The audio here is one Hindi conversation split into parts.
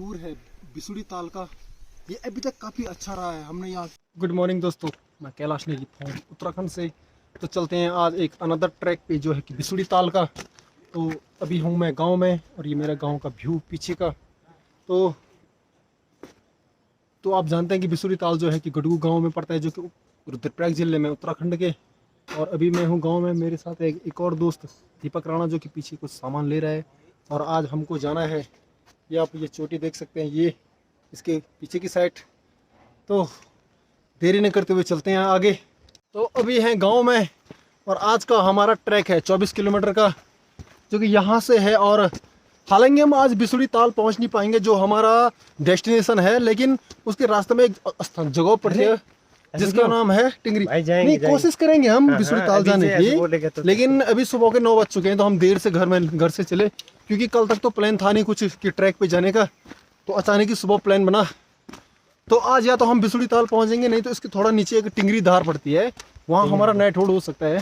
टूर है बिसुड़ी ताल का, ये अभी तक काफ़ी अच्छा रहा है। हमने यहाँ गुड मॉर्निंग दोस्तों, मैं कैलाश नेगी हूँ उत्तराखंड से। तो चलते हैं आज एक अनदर ट्रैक पे जो है कि बिसुड़ी ताल का। तो अभी हूँ मैं गांव में और ये मेरा गांव का व्यू पीछे का। तो आप जानते हैं कि बिसुड़ी ताल जो है कि गडगू गांव में पड़ता है, जो कि रुद्रप्रयाग जिले में उत्तराखंड के। और अभी मैं हूँ गांव में, मेरे साथ एक और दोस्त दीपक राणा जो कि पीछे कुछ सामान ले रहा है। और आज हमको जाना है, ये आप ये चोटी देख सकते हैं, ये इसके पीछे की साइड। तो देरी न करते हुए चलते हैं आगे। तो अभी हैं गांव में और आज का हमारा ट्रैक है 24 किलोमीटर का, जो कि यहाँ से है। और हालांकि हम आज बिसुड़ी ताल पहुँच नहीं पाएंगे जो हमारा डेस्टिनेशन है, लेकिन उसके रास्ते में एक जगह पड़ती है जिसका नाम है टिंगरी। नहीं, कोशिश करेंगे हम बिसुड़ी ताल जाने की, लेकिन अभी सुबह के 9 बज चुके हैं। तो हम देर से घर से चले, क्योंकि कल तक तो प्लान था नहीं कुछ कि ट्रैक पे जाने का। तो अचानक ही सुबह प्लान बना। तो आज या तो हम बिसुड़ी ताल पहुंचेंगे, नहीं तो इसके थोड़ा नीचे एक टिंगरी धार पड़ती है, वहाँ हमारा नाइट होल्ड हो सकता है।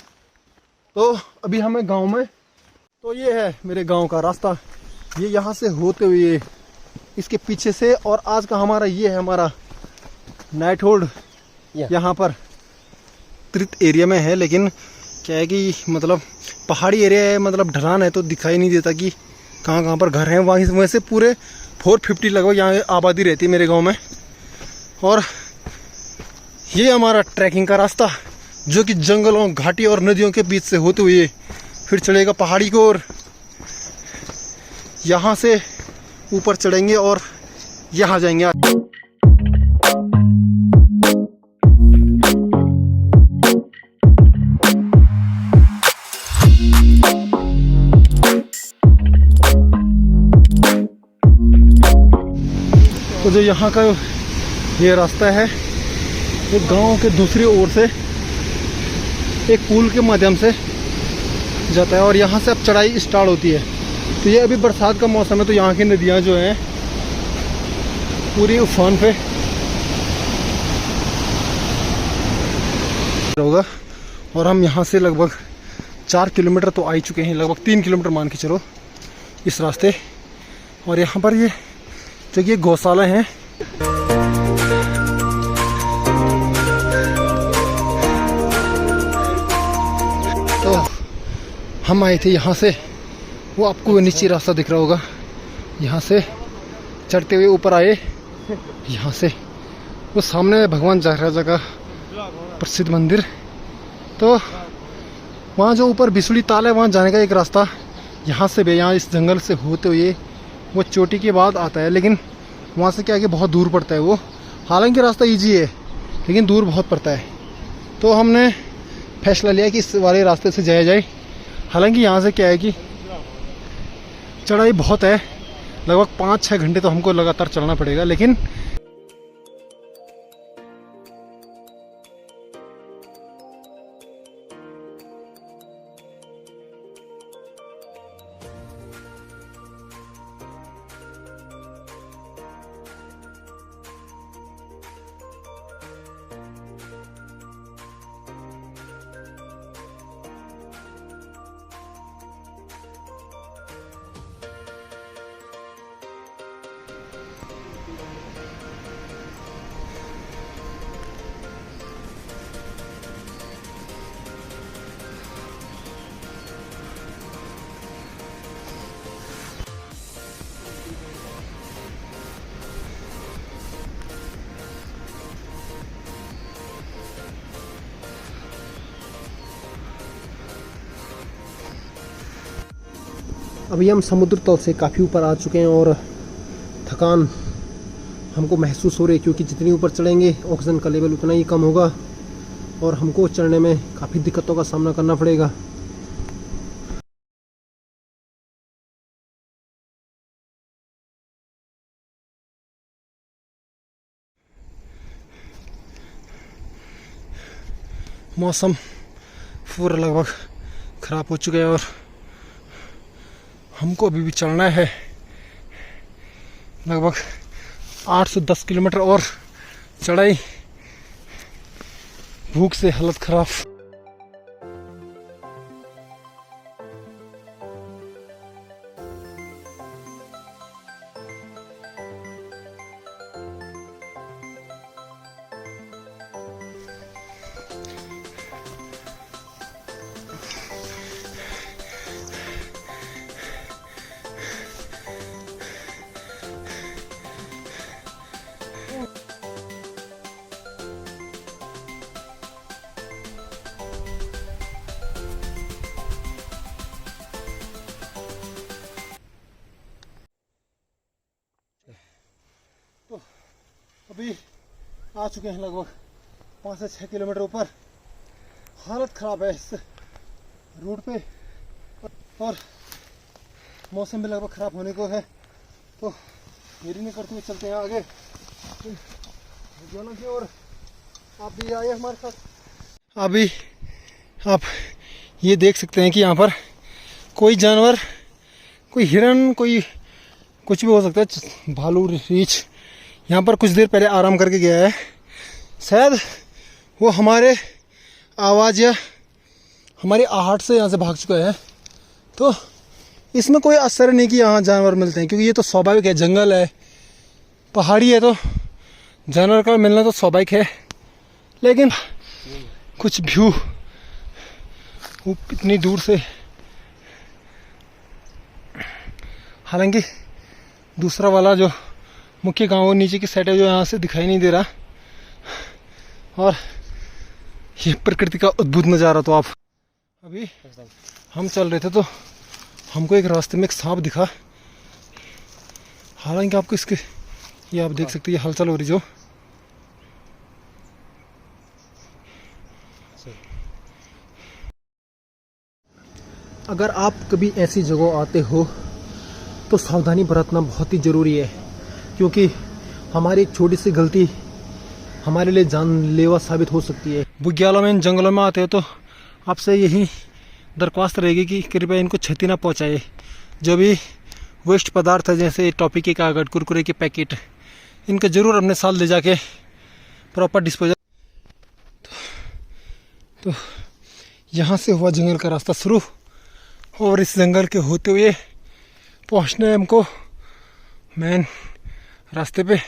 तो अभी हमें गाँव में, तो ये है मेरे गाँव का रास्ता, ये यहाँ से होते हुए इसके पीछे से। और आज का हमारा ये है हमारा नाइट होल्ड, यहाँ पर त्रित एरिया में है। लेकिन क्या है कि मतलब पहाड़ी एरिया है, मतलब ढलान है, तो दिखाई नहीं देता कि कहाँ कहाँ पर घर हैं। वहीं से पूरे 450 लगभग यहाँ आबादी रहती है मेरे गांव में। और ये हमारा ट्रैकिंग का रास्ता, जो कि जंगलों, घाटी और नदियों के बीच से होते हुए फिर चढ़ेगा पहाड़ी को, और यहाँ से ऊपर चढ़ेंगे और यहाँ जाएंगे। तो जो यहाँ का ये रास्ता है, वो गांव के दूसरी ओर से एक पुल के माध्यम से जाता है और यहाँ से अब चढ़ाई स्टार्ट होती है। तो ये अभी बरसात का मौसम है, तो यहाँ की नदियाँ जो हैं पूरी उफान पे होगा। और हम यहाँ से लगभग 4 किलोमीटर तो आ ही चुके हैं, लगभग 3 किलोमीटर मान के चलो इस रास्ते। और यहाँ पर ये जो कि गौशाला हैं, तो हम आए थे यहाँ से, वो आपको नीचे रास्ता दिख रहा होगा, यहाँ से चढ़ते हुए ऊपर आए। यहाँ से वो सामने भगवान जागराजा का प्रसिद्ध मंदिर, तो वहाँ जो ऊपर बिसुड़ी ताल है, वहाँ जाने का एक रास्ता यहाँ से भी, यहाँ इस जंगल से होते हुए वो चोटी के बाद आता है। लेकिन वहाँ से क्या है कि बहुत दूर पड़ता है वो। हालांकि रास्ता इजी है, लेकिन दूर बहुत पड़ता है। तो हमने फैसला लिया कि इस वाले रास्ते से जाया जाए। हालांकि यहाँ से क्या है कि चढ़ाई बहुत है, लगभग 5-6 घंटे तो हमको लगातार चलना पड़ेगा। लेकिन अभी हम समुद्र तल से काफ़ी ऊपर आ चुके हैं और थकान हमको महसूस हो रही है, क्योंकि जितनी ऊपर चढ़ेंगे ऑक्सीजन का लेवल उतना ही कम होगा और हमको चढ़ने में काफ़ी दिक्कतों का सामना करना पड़ेगा। मौसम पूरा लगभग ख़राब हो चुका है और हमको अभी भी चलना है लगभग 8 से 10 किलोमीटर और चढ़ाई। भूख से हालत ख़राब। तो अभी आ चुके हैं लगभग 5 से 6 किलोमीटर ऊपर। हालत ख़राब है इस रूट पे और मौसम भी लगभग ख़राब होने को है, तो देरी नहीं करते हुए चलते हैं आगे की ओर। आप भी आइए हमारे साथ। अभी आप ये देख सकते हैं कि यहाँ पर कोई जानवर, कोई हिरन, कोई कुछ भी हो सकता है, भालू, रीछ यहाँ पर कुछ देर पहले आराम करके गया है। शायद वो हमारे आवाज़ या हमारी आहट से यहाँ से भाग चुका है। तो इसमें कोई असर नहीं कि यहाँ जानवर मिलते हैं, क्योंकि ये तो स्वाभाविक है, जंगल है, पहाड़ी है, तो जानवर का मिलना तो स्वाभाविक है। लेकिन कुछ व्यू वो इतनी दूर से, हालांकि दूसरा वाला जो मुख्य गांव नीचे की साइड है जो यहाँ से दिखाई नहीं दे रहा, और ये प्रकृति का अद्भुत नज़ारा। तो आप अभी हम चल रहे थे तो हमको एक रास्ते में एक सांप दिखा, हालांकि आपको इसके ये आप देख सकते हैं, ये हलचल हो रही जो। अगर आप कभी ऐसी जगह आते हो तो सावधानी बरतना बहुत ही ज़रूरी है, क्योंकि हमारी एक छोटी सी गलती हमारे लिए जानलेवा साबित हो सकती है। बुग्यालों में, इन जंगलों में आते हो तो आपसे यही दरख्वास्त रहेगी कि कृपया इनको क्षति ना पहुंचाए। जो भी वेस्ट पदार्थ है, जैसे टॉफी के कागज, कुरकुरे के पैकेट, इनका ज़रूर अपने साथ ले जाके प्रॉपर डिस्पोजल। तो यहाँ से हुआ जंगल का रास्ता शुरू, और इस जंगल के होते हुए पहुँचना है हमको मेन रास्ते पे।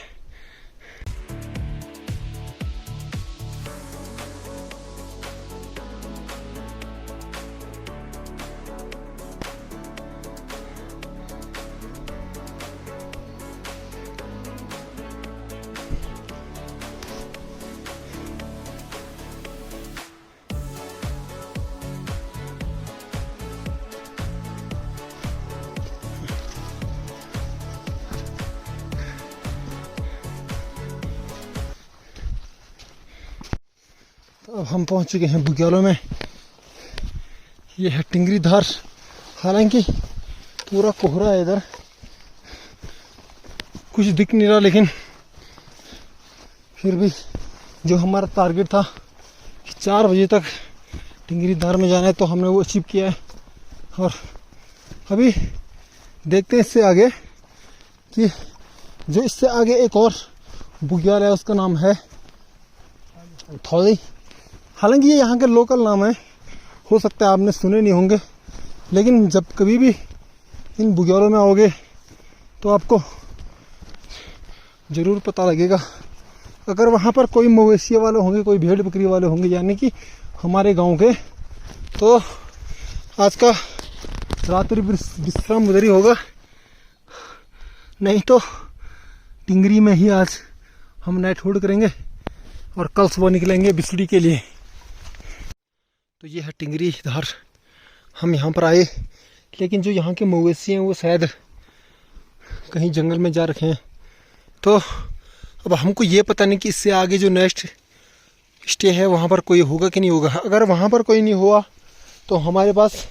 अब हम पहुंच चुके हैं बुग्यालों में। ये है टिंगरी धार, हालांकि पूरा कोहरा है इधर, कुछ दिख नहीं रहा, लेकिन फिर भी जो हमारा टारगेट था कि 4 बजे तक टिंगरी धार में जाना है, तो हमने वो अचीव किया है। और अभी देखते हैं इससे आगे कि जो इससे आगे एक और बुग्याल है, उसका नाम है थौली। हालांकि ये यहाँ के लोकल नाम है, हो सकता है आपने सुने नहीं होंगे, लेकिन जब कभी भी इन बुग्यालों में आओगे तो आपको ज़रूर पता लगेगा। अगर वहाँ पर कोई मवेशी वाले होंगे, कोई भेड़ बकरी वाले होंगे, यानी कि हमारे गांव के, तो आज का रात्रि विश्राम उधर ही होगा। नहीं तो टिंगरी में ही आज हम नाइट होल्ड करेंगे और कल सुबह निकलेंगे बिसुड़ी के लिए। तो ये है टिंगरी धार। हम यहाँ पर आए, लेकिन जो यहाँ के मवेशी हैं वो शायद कहीं जंगल में जा रखे हैं। तो अब हमको ये पता नहीं कि इससे आगे जो नेक्स्ट स्टे है वहाँ पर कोई होगा कि नहीं होगा। अगर वहाँ पर कोई नहीं हुआ तो हमारे पास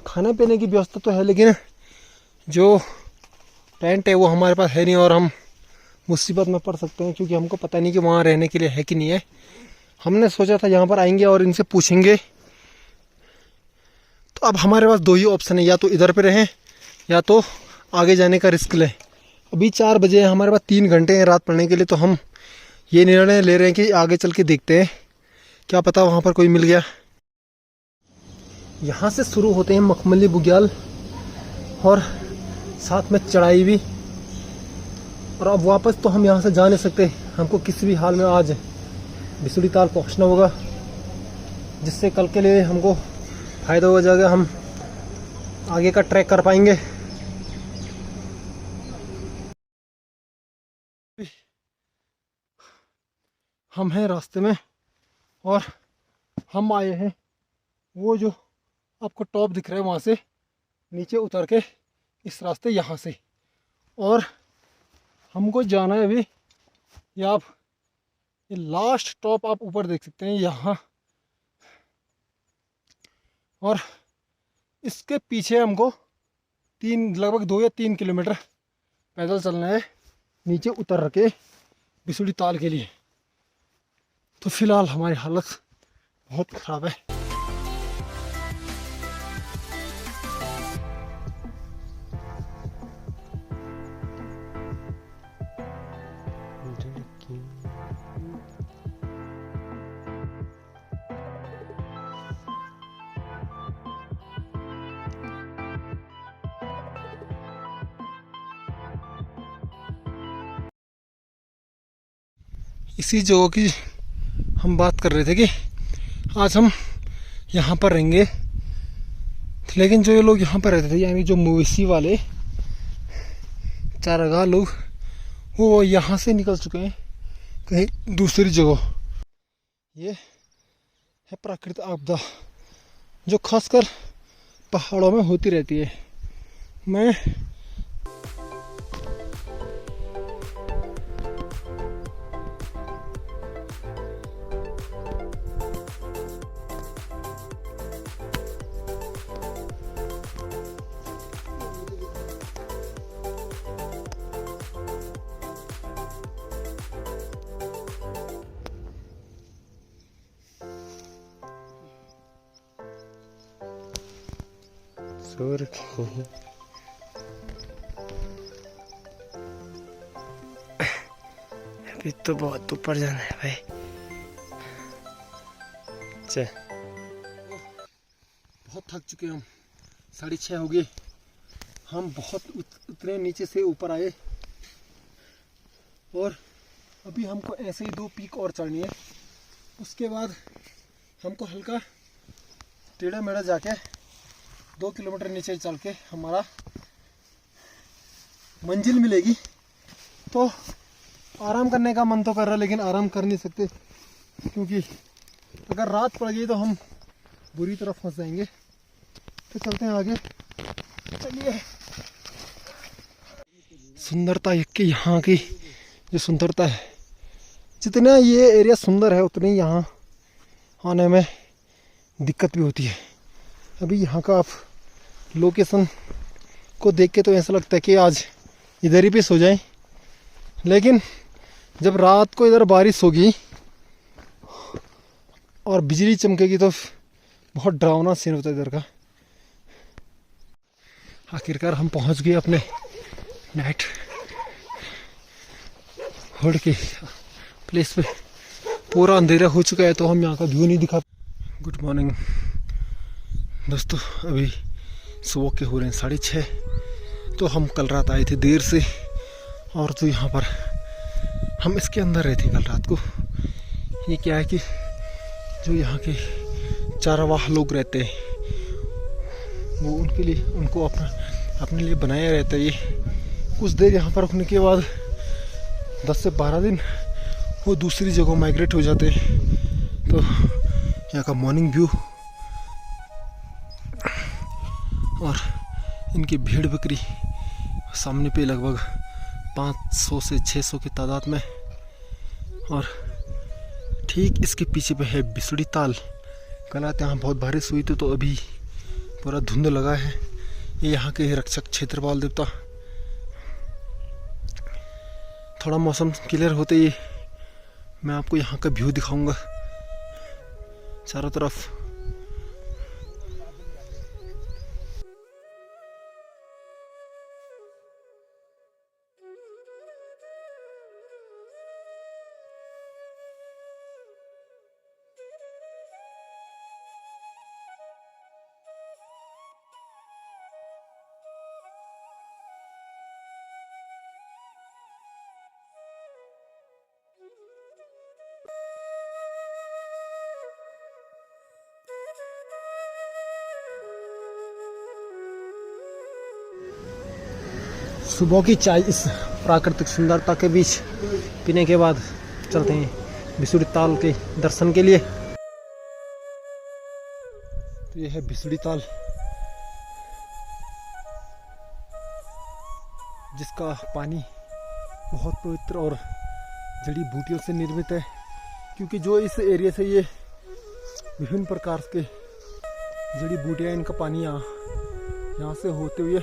खाने पीने की व्यवस्था तो है, लेकिन जो टेंट है वो हमारे पास है नहीं, और हम मुसीबत में पड़ सकते हैं, क्योंकि हमको पता नहीं कि वहाँ रहने के लिए है कि नहीं है। हमने सोचा था यहाँ पर आएंगे और इनसे पूछेंगे। तो अब हमारे पास 2 ही ऑप्शन है, या तो इधर पे रहें या तो आगे जाने का रिस्क लें। अभी 4 बजे है, हमारे पास 3 घंटे हैं रात पड़ने के लिए, तो हम ये निर्णय ले रहे हैं कि आगे चल के देखते हैं, क्या पता वहाँ पर कोई मिल गया। यहाँ से शुरू होते हैं मखमली बुग्याल, और साथ में चढ़ाई भी। और अब वापस तो हम यहाँ से जा नहीं सकते, हमको किसी भी हाल में आज बिसुड़ी ताल पहुँचना होगा, जिससे कल के लिए हमको फ़ायदा हो जाएगा, हम आगे का ट्रैक कर पाएंगे। हम हैं रास्ते में और हम आए हैं वो जो आपको टॉप दिख रहा है वहाँ से नीचे उतर के इस रास्ते यहाँ से, और हमको जाना है अभी ये लास्ट टॉप आप ऊपर देख सकते हैं यहाँ, और इसके पीछे हमको लगभग 2 या 3 किलोमीटर पैदल चलना है नीचे उतर के बिसुड़ी ताल के लिए। तो फिलहाल हमारी हालत बहुत ख़राब है। इसी जगह की हम बात कर रहे थे कि आज हम यहाँ पर रहेंगे, लेकिन जो ये लोग यहाँ पर रहते थे यानी जो मवेशी वाले चारागाह लोग वो यहाँ से निकल चुके हैं कहीं दूसरी जगह। ये है प्राकृतिक आपदा जो खासकर पहाड़ों में होती रहती है। मैं अभी तो बहुत ऊपर जाना है भाई। बहुत थक चुके हम, 6:30 हो गए। हम बहुत उतरे नीचे से ऊपर आए और अभी हमको ऐसे ही 2 पीक और चढ़नी है। उसके बाद हमको हल्का टेढ़ा मेढ़ा जाके 2 किलोमीटर नीचे चल के हमारा मंजिल मिलेगी। तो आराम करने का मन तो कर रहा है, लेकिन आराम कर नहीं सकते क्योंकि अगर रात पड़ गई तो हम बुरी तरह फंस जाएंगे। तो चलते हैं आगे। चलिए। सुंदरता के यहाँ की जो सुंदरता है, जितना ये एरिया सुंदर है उतनी यहाँ आने में दिक्कत भी होती है। अभी यहाँ का आप लोकेशन को देख के तो ऐसा लगता है कि आज इधर ही पे सो जाएं, लेकिन जब रात को इधर बारिश होगी और बिजली चमकेगी तो बहुत डरावना सीन होता है इधर का। आखिरकार हम पहुंच गए अपने नाइट होल्ड के प्लेस पे। पूरा अंधेरा हो चुका है तो हम यहाँ का व्यू नहीं दिखा। गुड मॉर्निंग दोस्तों, अभी सुबह के हो रहे हैं 6:30। तो हम कल रात आए थे देर से, और तो यहाँ पर हम इसके अंदर रहे थे कल रात को। ये क्या है कि जो यहाँ के चारावाह लोग रहते हैं वो उनके लिए उनको अपने लिए बनाया रहता है। ये कुछ देर यहाँ पर रुकने के बाद 10 से 12 दिन वो दूसरी जगह माइग्रेट हो जाते हैं। तो यहाँ का मॉर्निंग व्यू और इनकी भेड़ बकरी सामने पे लगभग 500 से 600 की तादाद में, और ठीक इसके पीछे पे है बिसुड़ी ताल। कल रात यहाँ बहुत बारिश हुई थी तो अभी पूरा धुंध लगा है। ये यहाँ के रक्षक क्षेत्रपाल देवता। थोड़ा मौसम क्लियर होते ही मैं आपको यहाँ का व्यू दिखाऊंगा चारों तरफ। सुबह की चाय इस प्राकृतिक सुंदरता के बीच पीने के बाद चलते हैं बिसुड़ी ताल के दर्शन के लिए। तो ये है बिसुड़ी ताल, जिसका पानी बहुत पवित्र और जड़ी बूटियों से निर्मित है, क्योंकि जो इस एरिया से ये विभिन्न प्रकार के जड़ी बूटियाँ, इनका पानी यहाँ से होते हुए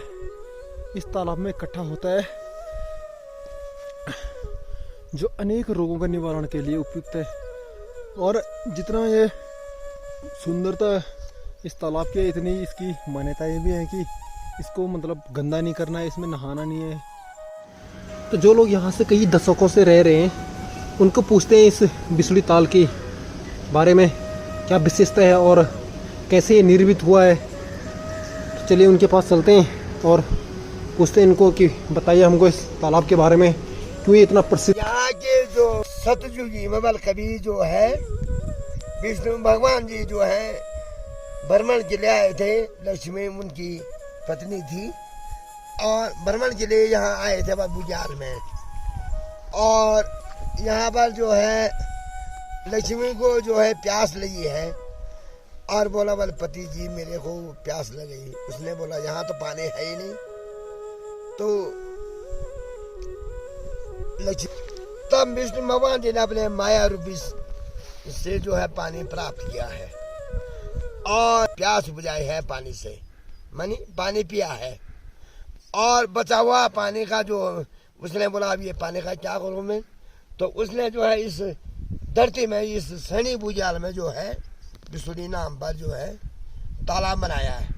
इस तालाब में इकट्ठा होता है, जो अनेक रोगों का निवारण के लिए उपयुक्त है। और जितना ये सुंदरता इस तालाब की, इतनी इसकी मान्यताएं भी हैं कि इसको मतलब गंदा नहीं करना है, इसमें नहाना नहीं है। तो जो लोग यहाँ से कई दशकों से रह रहे हैं, उनको पूछते हैं इस बिसुड़ी ताल के बारे में क्या विशेषता है और कैसे ये निर्मित हुआ है। तो चलिए उनके पास चलते हैं और पूछते हैं इनको कि बताइए हमको इस तालाब के बारे में, क्यों ये इतना प्रसिद्ध। यहाँ के जो सतयुगी हिमबल कवि जो है विष्णु भगवान जी जो है भ्रमण के लिए आए थे, लक्ष्मी उनकी पत्नी थी, और भ्रमण के लिए यहाँ आए थे बुझार में। और यहाँ पर जो है लक्ष्मी को जो है प्यास लगी है, और बोला बोले पति जी मेरे को प्यास लगी। उसने बोला यहाँ तो पानी है ही नहीं। तो तब विष्णु भगवान जी ने अपने माया रूपी से जो है पानी प्राप्त किया है और प्यास बुझाई है पानी से, मानी पानी पिया है। और बचा हुआ पानी का जो उसने बोला अब ये पानी का क्या करूं मैं, तो उसने जो है इस धरती में, इस सनी बुझार में जो है बिसुड़ी नाम पर जो है तालाब बनाया है।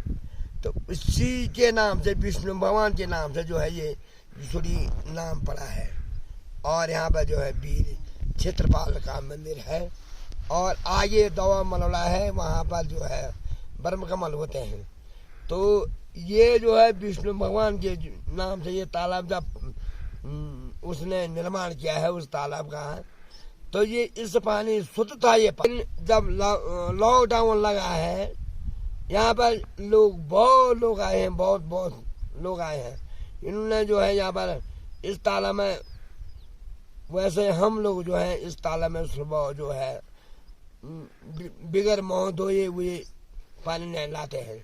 तो इसी के नाम से, विष्णु भगवान के नाम से जो है ये बिसुड़ी नाम पड़ा है। और यहाँ पर जो है वीर क्षेत्रपाल का मंदिर है, और आगे दवा मलौला है, वहाँ पर जो है ब्रह्म कमल होते हैं। तो ये जो है विष्णु भगवान के नाम से ये तालाब जब उसने निर्माण किया है उस तालाब का, तो ये इस पानी शुद्ध था। ये जब लॉकडाउन लगा है, यहाँ पर बहुत लोग आए हैं, बहुत लोग आए हैं। इन्होंने जो है यहाँ पर इस तालाब में, वैसे हम लोग जो है इस तालाब में सुबह जो है बिगर मुँह धोए हुए पानी नहीं लाते हैं,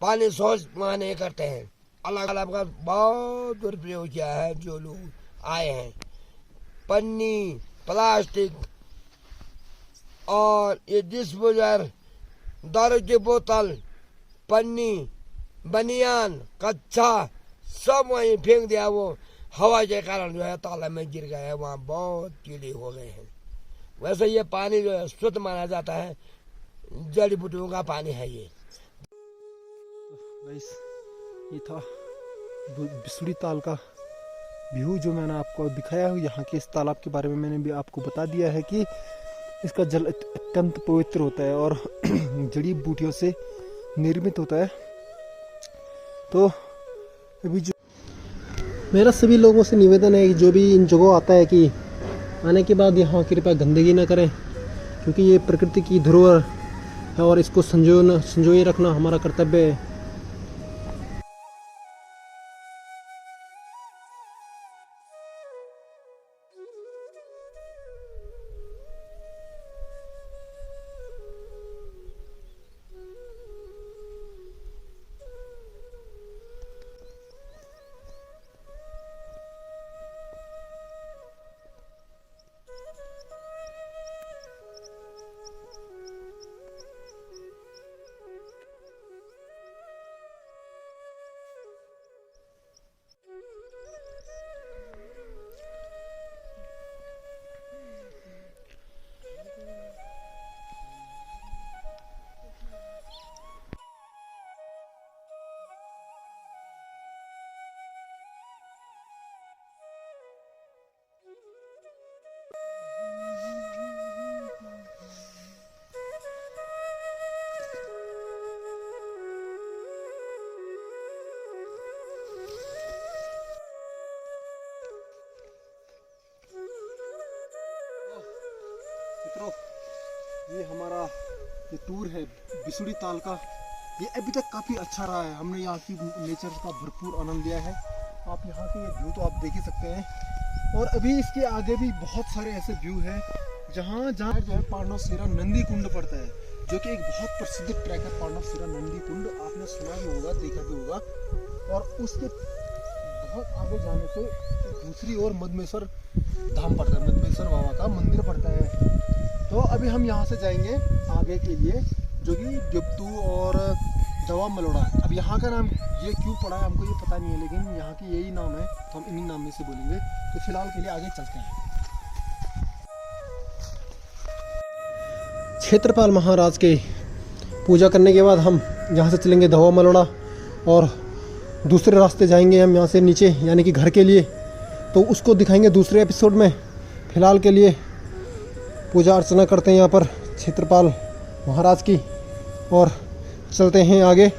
पानी शौच वहाँ नहीं करते हैं। अलग अलग का बहुत दुरुपयोग किया है जो लोग आए हैं। पन्नी, प्लास्टिक और ये डिस्पोजर, दारू की बोतल, पन्नी, बनियान, कच्चा सब वहीं फेंक दिया। वो हवा के कारण जो है तालाब में गिर गया है, वहाँ बहुत कीड़े हो गए हैं। वैसे ये पानी जो है शुद्ध माना जाता है, जड़ी बूटियों का पानी है ये। ये था बिसुड़ी ताल का व्यू जो मैंने आपको दिखाया है। यहाँ के इस तालाब के बारे में मैंने भी आपको बता दिया है कि इसका जल अत्यंत पवित्र होता है और जड़ी बूटियों से निर्मित होता है। तो अभी जो मेरा सभी लोगों से निवेदन है कि जो भी इन जगहों आता है कि आने के बाद यहाँ कृपया गंदगी न करें, क्योंकि ये प्रकृति की धरोहर है और इसको संजोए रखना हमारा कर्तव्य है। मित्रों, ये हमारा ये टूर है बिसुड़ी ताल का, ये अभी तक काफ़ी अच्छा रहा है। हमने यहाँ की नेचर का भरपूर आनंद लिया है। आप यहाँ के ये व्यू तो आप देख ही सकते हैं, और अभी इसके आगे भी बहुत सारे ऐसे व्यू हैं जहाँ जहाँ जो है पांडवशिरा नंदी कुंड पड़ता है, जो कि एक बहुत प्रसिद्ध ट्रैक है पांडवशिरा नंदी कुंड। आपने सुना भी होगा, देखा भी होगा। और उसके बहुत आगे जाने से दूसरी ओर मदमेश्वर धाम पड़ता है, मदमेश्वर बाबा का मंदिर पड़ता है। तो अभी हम यहाँ से जाएंगे आगे के लिए, जो कि डिप्टू और जवा मलोड़ा। अब यहाँ का नाम ये क्यों पड़ा है हमको ये पता नहीं है, लेकिन यहाँ की यही नाम है, तो हम इन्हीं नाम में से बोलेंगे। तो फिलहाल के लिए आगे चलते हैं। क्षेत्रपाल महाराज के पूजा करने के बाद हम यहाँ से चलेंगे धवा मलोड़ा, और दूसरे रास्ते जाएंगे हम यहाँ से नीचे, यानी कि घर के लिए। तो उसको दिखाएंगे दूसरे एपिसोड में। फ़िलहाल के लिए पूजा अर्चना करते हैं यहाँ पर क्षेत्रपाल महाराज की, और चलते हैं आगे।